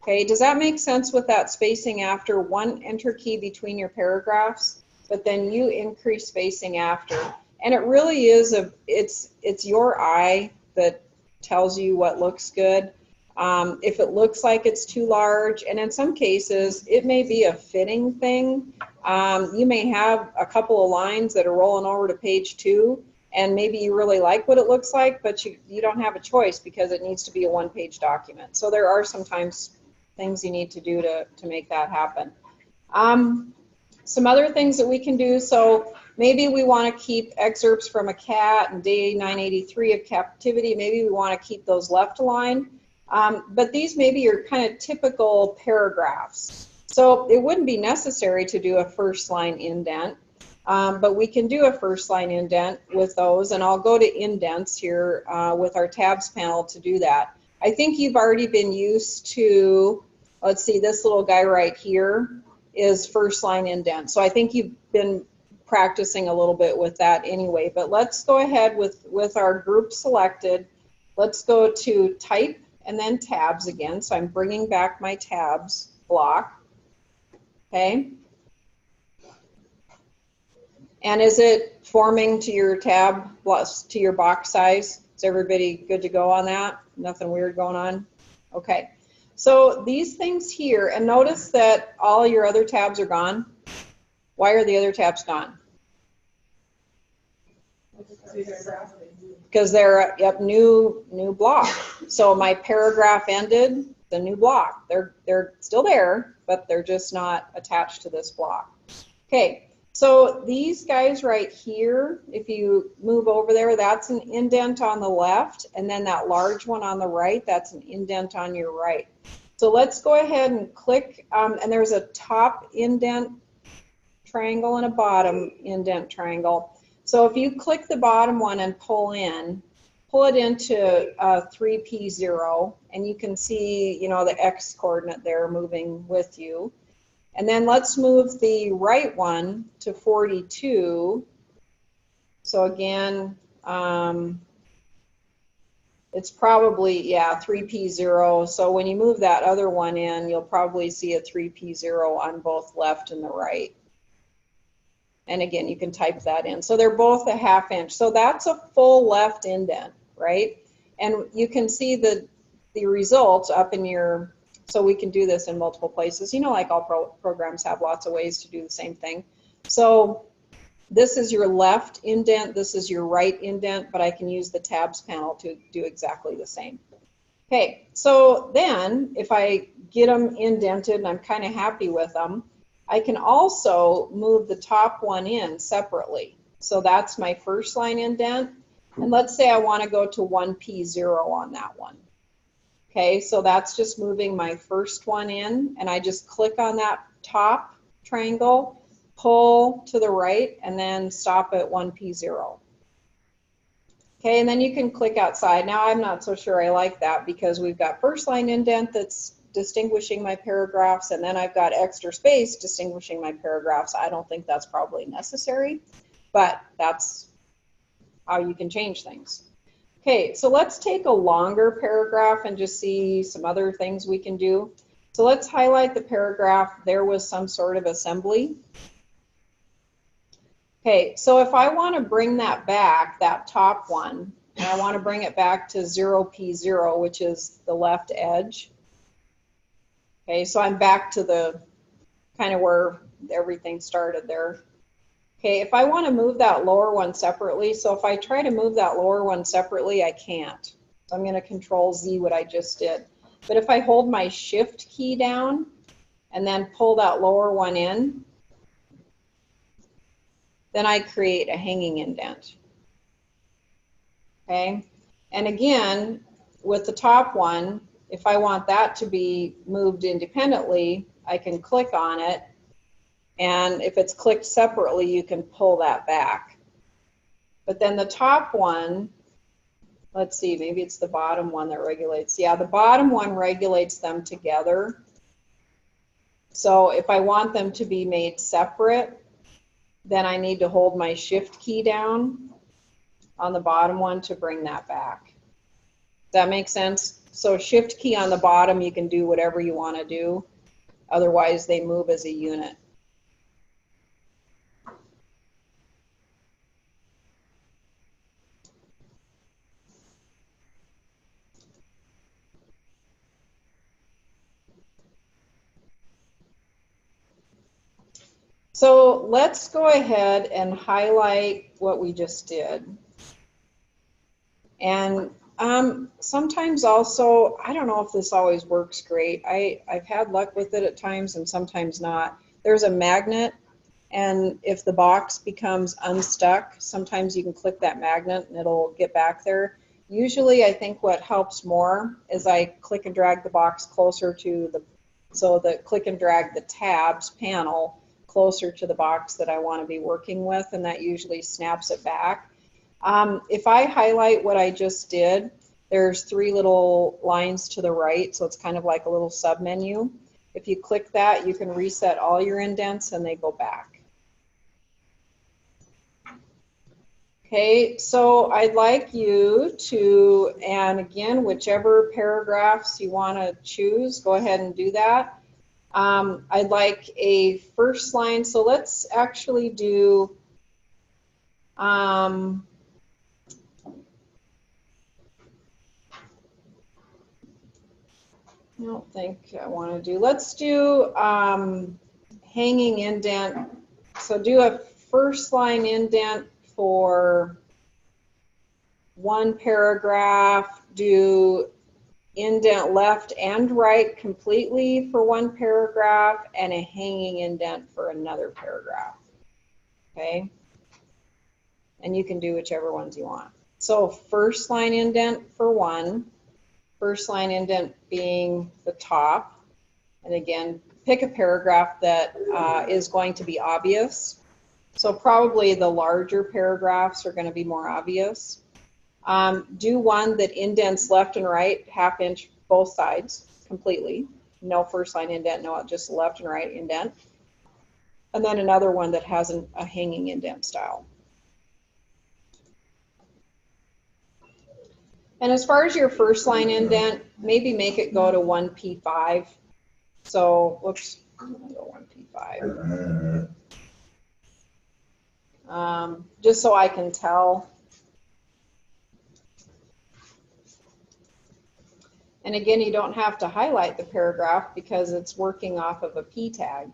A: Okay, does that make sense with that spacing after one enter key between your paragraphs, but then you increase spacing after? And it really is, it's your eye that tells you what looks good. If it looks like it's too large, and in some cases, it may be a fitting thing, You may have a couple of lines that are rolling over to page 2, and maybe you really like what it looks like, but you don't have a choice because it needs to be a one-page document. So there are sometimes things you need to do to make that happen. Some other things that we can do, so maybe we want to keep excerpts from a cat and day 983 of captivity. Maybe we want to keep those left aligned. But these maybe are kind of typical paragraphs. So it wouldn't be necessary to do a first line indent, but we can do a first line indent with those, and I'll go to indents here with our tabs panel to do that. I think you've already been used to, let's see, this little guy right here is first line indent. So I think you've been practicing a little bit with that anyway, but let's go ahead with our group selected. Let's go to type and then tabs again. So I'm bringing back my tabs block. Okay. And is it forming to your tab plus to your box size? Is everybody good to go on that? Nothing weird going on? Okay. So these things here, and notice that all your other tabs are gone. Why are the other tabs gone? Because they're new block. So my paragraph ended, the new block. They're still there, but they're just not attached to this block. Okay, so these guys right here, if you move over there, that's an indent on the left, and then that large one on the right, that's an indent on your right. So let's go ahead and click, and there's a top indent triangle and a bottom indent triangle. So if you click the bottom one and pull it into 3P0, and you can see, you know, the X coordinate there moving with you. And then let's move the right one to 42. So again, it's probably, yeah, 3P0. So when you move that other one in, you'll probably see a 3P0 on both left and the right. And again, you can type that in. So they're both a 1/2 inch. So that's a full left indent, right? And you can see the results up in your, so we can do this in multiple places. You know, like all programs have lots of ways to do the same thing. So this is your left indent, this is your right indent, but I can use the tabs panel to do exactly the same. Okay, so then if I get them indented and I'm kind of happy with them, I can also move the top one in separately. So that's my first line indent. And let's say I want to go to 1P0 on that one. Okay, so that's just moving my first one in, and I just click on that top triangle, pull to the right, and then stop at 1P0. Okay, and then you can click outside. Now I'm not so sure I like that because we've got first line indent that's distinguishing my paragraphs, and then I've got extra space distinguishing my paragraphs. I don't think that's probably necessary, but that's how you can change things. Okay, so let's take a longer paragraph and just see some other things we can do. So let's highlight the paragraph, there was some sort of assembly. Okay, so if I want to bring that back, that top one, and I want to bring it back to 0P0, which is the left edge. Okay, so I'm back to the kind of where everything started there. Okay, if I want to move that lower one separately, so if I try to move that lower one separately, I can't. So I'm going to Control Z what I just did. But if I hold my Shift key down and then pull that lower one in, then I create a hanging indent. Okay, and again, with the top one, if I want that to be moved independently, I can click on it, and if it's clicked separately, you can pull that back. But then the top one, let's see, maybe it's the bottom one that regulates. Yeah, the bottom one regulates them together. So if I want them to be made separate, then I need to hold my Shift key down on the bottom one to bring that back. Does that make sense? So Shift key on the bottom, you can do whatever you want to do. Otherwise, they move as a unit. So let's go ahead and highlight what we just did. And sometimes also, I don't know if this always works great. I've had luck with it at times and sometimes not. There's a magnet, and if the box becomes unstuck, sometimes you can click that magnet and it'll get back there. Usually I think what helps more is I click and drag the box closer to the, so that click and drag the tabs panel closer to the box that I want to be working with, and that usually snaps it back. If I highlight what I just did, there's 3 little lines to the right, so it's kind of like a little sub-menu. If you click that, you can reset all your indents and they go back. Okay, so I'd like you to, and again, whichever paragraphs you want to choose, go ahead and do that. I'd like a first line, so let's actually do, I don't think I want to do, let's do hanging indent. So do a first line indent for 1 paragraph, do indent left and right completely for 1 paragraph, and a hanging indent for another paragraph. Okay? And you can do whichever ones you want. So first line indent for 1, first line indent being the top, and again, pick a paragraph that is going to be obvious. So probably the larger paragraphs are going to be more obvious. Do one that indents left and right, 1/2 inch both sides completely. No first line indent, no, just left and right indent. And then another one that has a hanging indent style. And as far as your first line indent, maybe make it go to 1p5. So, whoops, I'm gonna go 1p5. Just so I can tell. And again, you don't have to highlight the paragraph because it's working off of a P tag.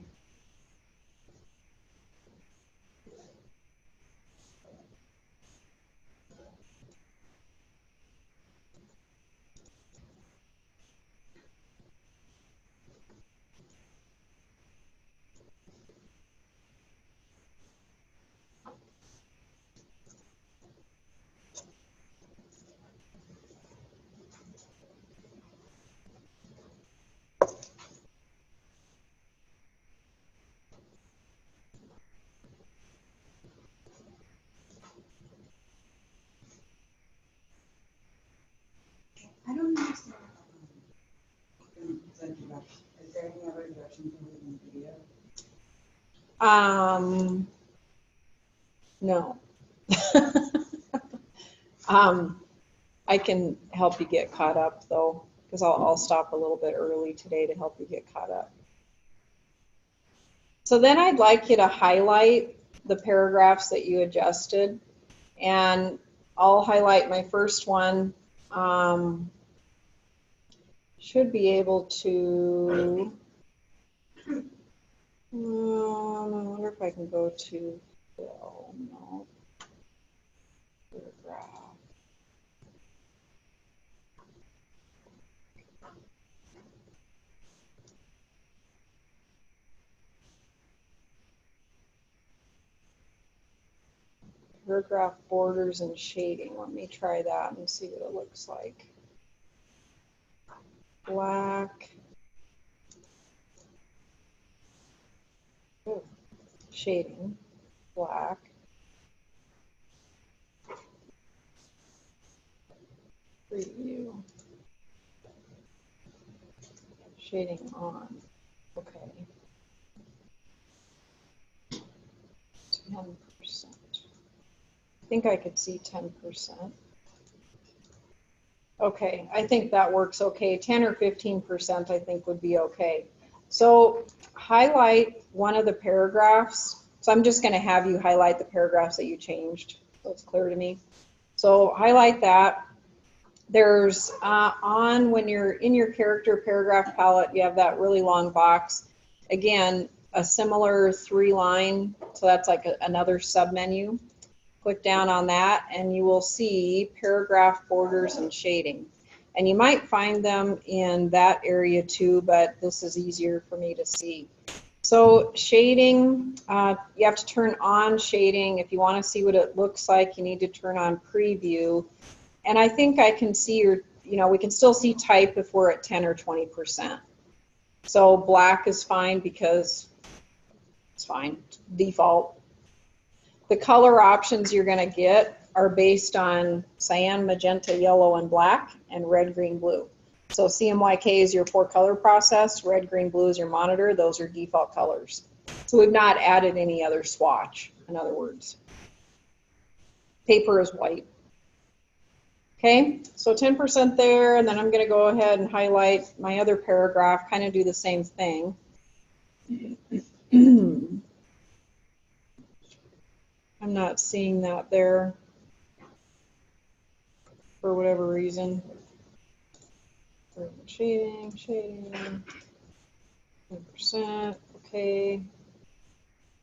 B: I don't understand. Is there any other directions in the video?
A: No. I can help you get caught up though, because I'll stop a little bit early today to help you get caught up. So then I'd like you to highlight the paragraphs that you adjusted, and I'll highlight my first one. Should be able to, I wonder if I can go to fill, no, paragraph. Paragraph borders and shading. Let me try that and see what it looks like. Black. Oh, shading. Black. Preview. Shading on. Okay. 10%. I think I could see 10%. Okay, I think that works okay. 10 or 15% I think would be okay. So highlight one of the paragraphs. So I'm just going to have you highlight the paragraphs that you changed, so it's clear to me. So highlight that. There's when you're in your character paragraph palette, you have that really long box. Again, a similar 3-line, so that's like another submenu. Click down on that and you will see paragraph borders and shading. And you might find them in that area too, but this is easier for me to see. So shading, you have to turn on shading. If you want to see what it looks like, you need to turn on preview. And I think I can see your, we can still see type if we're at 10 or 20%. So black is fine because it's fine, default. The color options you're going to get are based on cyan, magenta, yellow, and black, and red, green, blue. So CMYK is your 4-color process, red, green, blue is your monitor. Those are default colors. So we've not added any other swatch, in other words. Paper is white. Okay, so 10% there, and then I'm going to go ahead and highlight my other paragraph, kind of do the same thing. I'm not seeing that there for whatever reason. Shading, 10%, okay.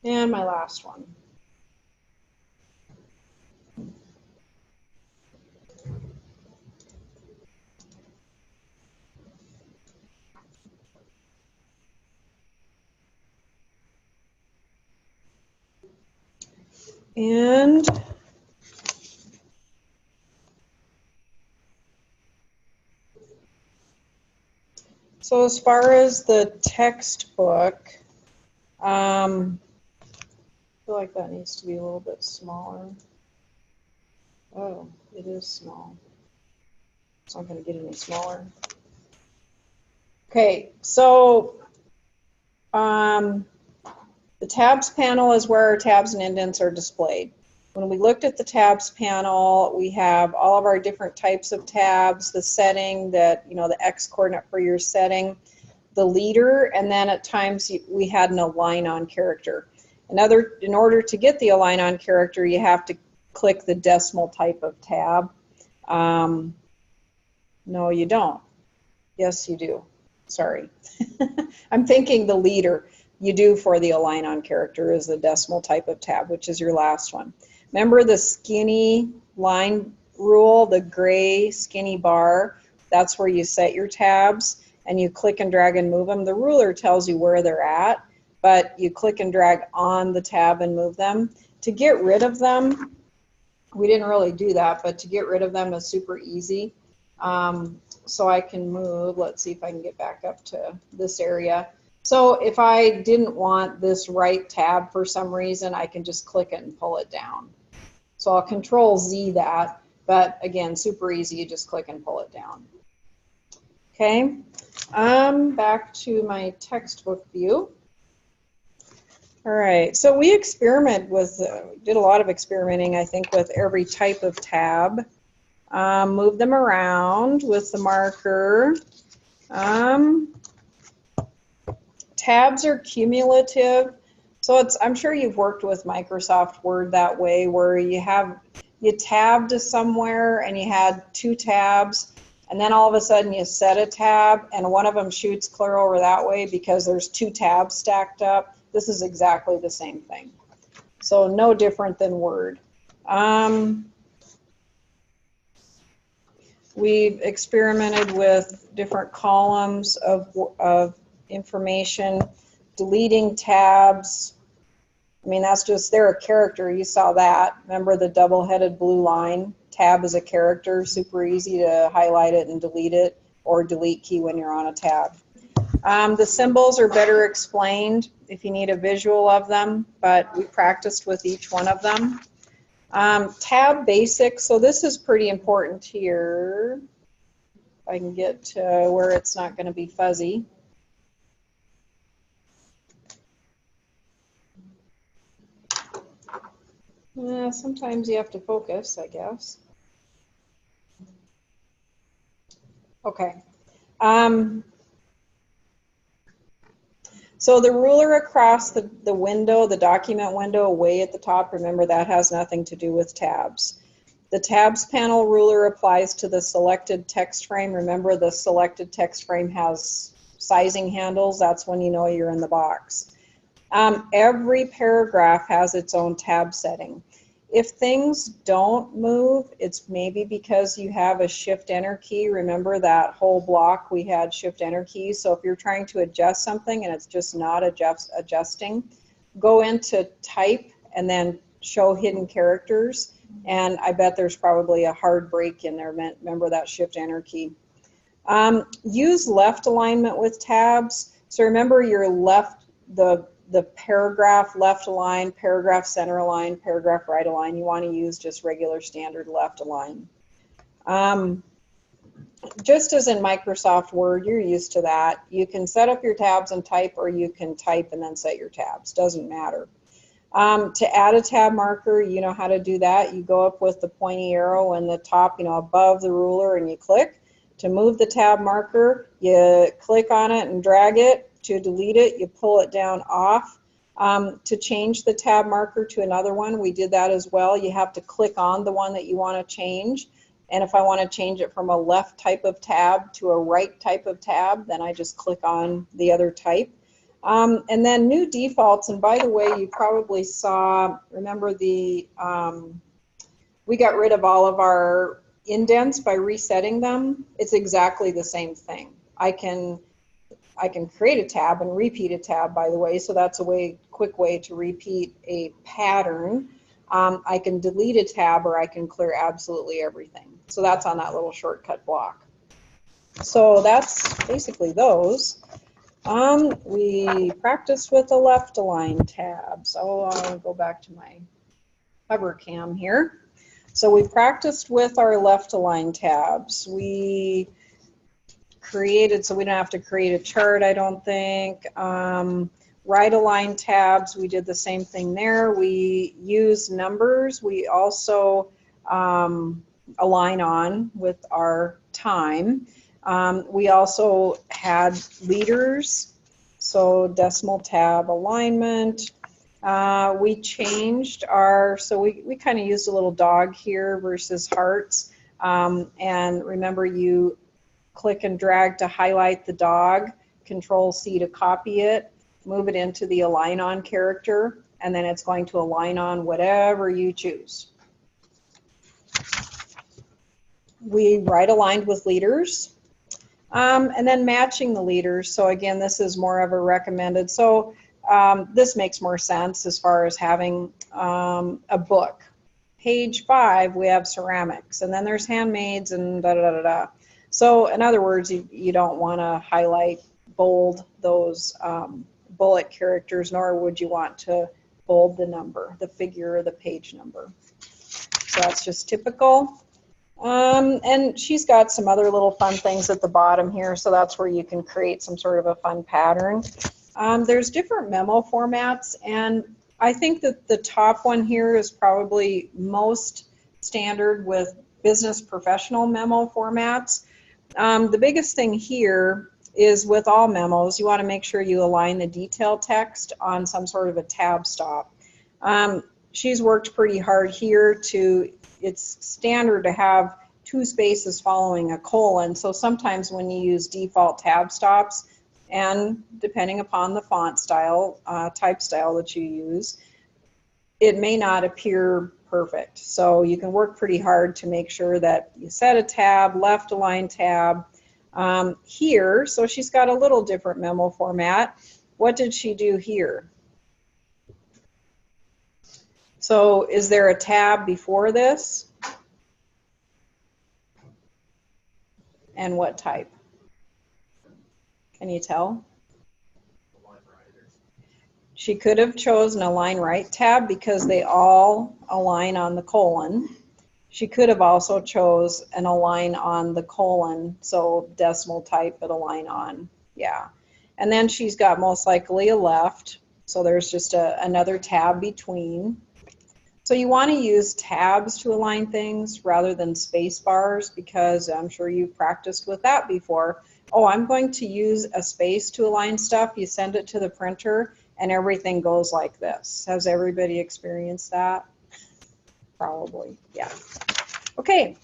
A: And my last one. And so as far as the textbook, I feel like that needs to be a little bit smaller. Oh, it is small. It's not going to get any smaller. Okay, so the tabs panel is where our tabs and indents are displayed. When we looked at the tabs panel, we have all of our different types of tabs, the setting, that the X coordinate for your setting, the leader, and then at times we had an align on character. In order to get the align on character, you have to click the decimal type of tab. No, you don't. Yes, you do. Sorry. I'm thinking the leader. You do for the align on character is the decimal type of tab, which is your last one. Remember the skinny line rule, the gray skinny bar? That's where you set your tabs and you click and drag and move them. The ruler tells you where they're at, but you click and drag on the tab and move them. To get rid of them, we didn't really do that, but to get rid of them is super easy. So I can move, let's see if I can get back up to this area. So if I didn't want this right tab for some reason, I can just click it and pull it down. So I'll Control Z that, but again, super easy, you just click and pull it down. Okay, back to my textbook view. All right, so we experimented with, did a lot of experimenting, I think, with every type of tab. Move them around with the marker. Tabs are cumulative. So I'm sure you've worked with Microsoft Word that way, where you tabbed to somewhere and you had 2 tabs, and then all of a sudden you set a tab and one of them shoots clear over that way because there's 2 tabs stacked up. This is exactly the same thing. So no different than Word. We've experimented with different columns of information, deleting tabs. I mean, that's just, they're a character, you saw that. Remember the double-headed blue line? Tab is a character, super easy to highlight it and delete it, or delete key when you're on a tab. The symbols are better explained if you need a visual of them, but we practiced with each one of them. Tab basics, so this is pretty important here. If I can get to where it's not going to be fuzzy. Sometimes you have to focus, I guess. Okay. So the ruler across the window, the document window way at the top, remember that has nothing to do with tabs. The tabs panel ruler applies to the selected text frame. Remember the selected text frame has sizing handles. That's when you know you're in the box. Every paragraph has its own tab setting. If things don't move, it's maybe because you have a Shift-Enter key. Remember that whole block we had Shift-Enter keys? So if you're trying to adjust something and it's just not adjusting, go into Type and then Show Hidden Characters. And I bet there's probably a hard break in there. Remember that Shift-Enter key. Use left alignment with tabs. So remember your left, the paragraph left align, paragraph center align, paragraph right align. You want to use just regular standard left align. Just as in Microsoft Word, you're used to that. You can set up your tabs and type, or you can type and then set your tabs. Doesn't matter. To add a tab marker, you know how to do that. You go up with the pointy arrow in the top, above the ruler, and you click. To move the tab marker, you click on it and drag it. To delete it, you pull it down off. To change the tab marker to another one, we did that as well. You have to click on the one that you want to change. And if I want to change it from a left type of tab to a right type of tab, then I just click on the other type. And then new defaults, and by the way, you probably saw, remember we got rid of all of our indents by resetting them. It's exactly the same thing. I can create a tab and repeat a tab, by the way, so that's a quick way to repeat a pattern. I can delete a tab, or I can clear absolutely everything. So that's on that little shortcut block. So that's basically those. We practiced with the left align tab. So I'll go back to my hover cam here. So we practiced with our left align tabs. We created, so we don't have to create a chart, I don't think. Right align tabs, we did the same thing there. We use numbers. We also align on with our time. We also had leaders, so decimal tab alignment. We changed our, so we kind of used a little dog here versus hearts. And remember, you click and drag to highlight the dog, Control-C to copy it, move it into the align on character, and then it's going to align on whatever you choose. We right aligned with leaders, and then matching the leaders. So again, this is more of a recommended. So this makes more sense as far as having a book. Page 5, we have ceramics, and then there's handmaids and da-da-da-da-da. So in other words, you don't want to highlight, bold those bullet characters, nor would you want to bold the number, the figure, or the page number. So that's just typical. And she's got some other little fun things at the bottom here, so that's where you can create some sort of a fun pattern. There's different memo formats, and I think that the top one here is probably most standard with business professional memo formats. The biggest thing here is with all memos, you want to make sure you align the detail text on some sort of a tab stop. She's worked pretty hard here it's standard to have 2 spaces following a colon, so sometimes when you use default tab stops, and depending upon the font style, type style that you use, it may not appear perfect. So you can work pretty hard to make sure that you set a tab, left align tab. Here, so she's got a little different memo format. What did she do here? So is there a tab before this? And what type? Can you tell? She could have chosen align right tab because they all align on the colon. She could have also chose an align on the colon, so decimal type but align on, yeah. And then she's got most likely a left, so there's just another tab between. So you want to use tabs to align things rather than space bars, because I'm sure you've practiced with that before. Oh, I'm going to use a space to align stuff. You send it to the printer and everything goes like this. Has everybody experienced that? Probably, yeah. Okay,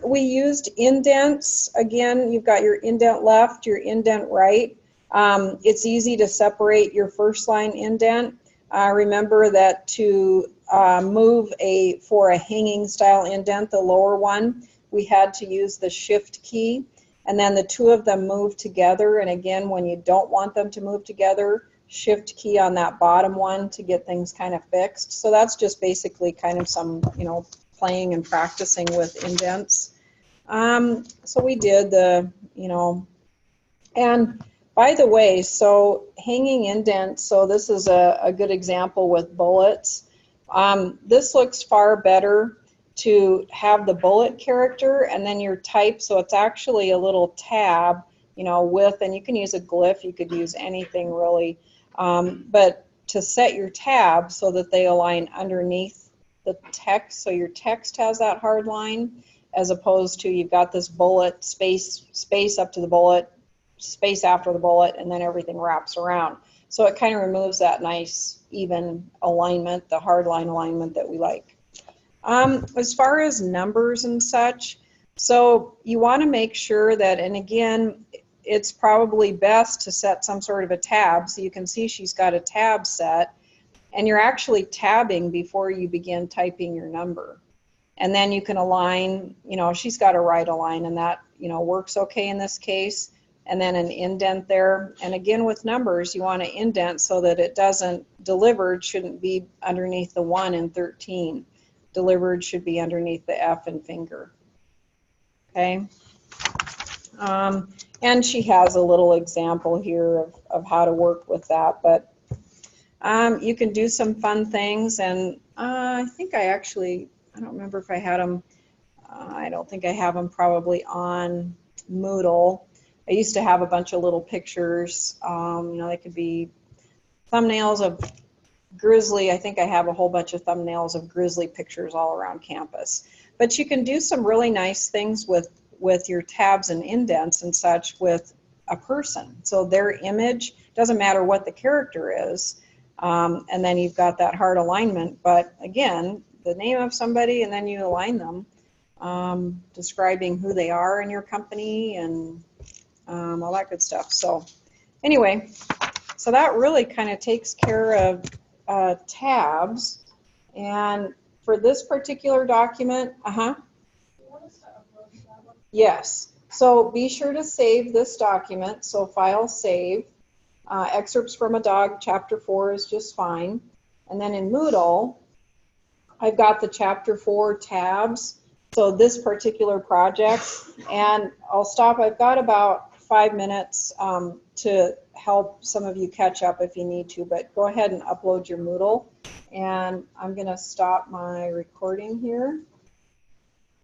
A: we used indents. Again, you've got your indent left, your indent right. It's easy to separate your first line indent. Remember that to move for a hanging style indent, the lower one, we had to use the shift key, and then the two of them move together. And again, when you don't want them to move together, shift key on that bottom one to get things kind of fixed. So that's just basically kind of some, playing and practicing with indents. So we did and by the way, so hanging indents, so this is a good example with bullets. This looks far better to have the bullet character and then your type, so it's actually a little tab, and you can use a glyph, you could use anything really, but to set your tab so that they align underneath the text, so your text has that hard line, as opposed to you've got this bullet, space up to the bullet, space after the bullet, and then everything wraps around. So it kind of removes that nice even alignment, the hard line alignment that we like. As far as numbers and such, so you want to make sure that, and again, it's probably best to set some sort of a tab. So you can see she's got a tab set, and you're actually tabbing before you begin typing your number. And then you can align, she's got a right align, and that, works okay in this case. And then an indent there. And again, with numbers, you want to indent so that it doesn't, delivered shouldn't be underneath the 1 in 13. Delivered should be underneath the F and finger. Okay. And she has a little example here of how to work with that. But you can do some fun things. And I think I don't remember if I had them. I don't think I have them probably on Moodle. I used to have a bunch of little pictures. They could be thumbnails of grizzly. I think I have a whole bunch of thumbnails of grizzly pictures all around campus. But you can do some really nice things with your tabs and indents and such with a person. So their image, doesn't matter what the character is, and then you've got that hard alignment. But again, the name of somebody, and then you align them, describing who they are in your company and all that good stuff. So anyway, so that really kind of takes care of tabs. And for this particular document, yes. So be sure to save this document. So file save. Excerpts from a Dog, chapter 4 is just fine. And then in Moodle, I've got the chapter 4 tabs. So this particular project, and I'll stop. I've got about 5 minutes to help some of you catch up if you need to, but go ahead and upload your Moodle. And I'm going to stop my recording here.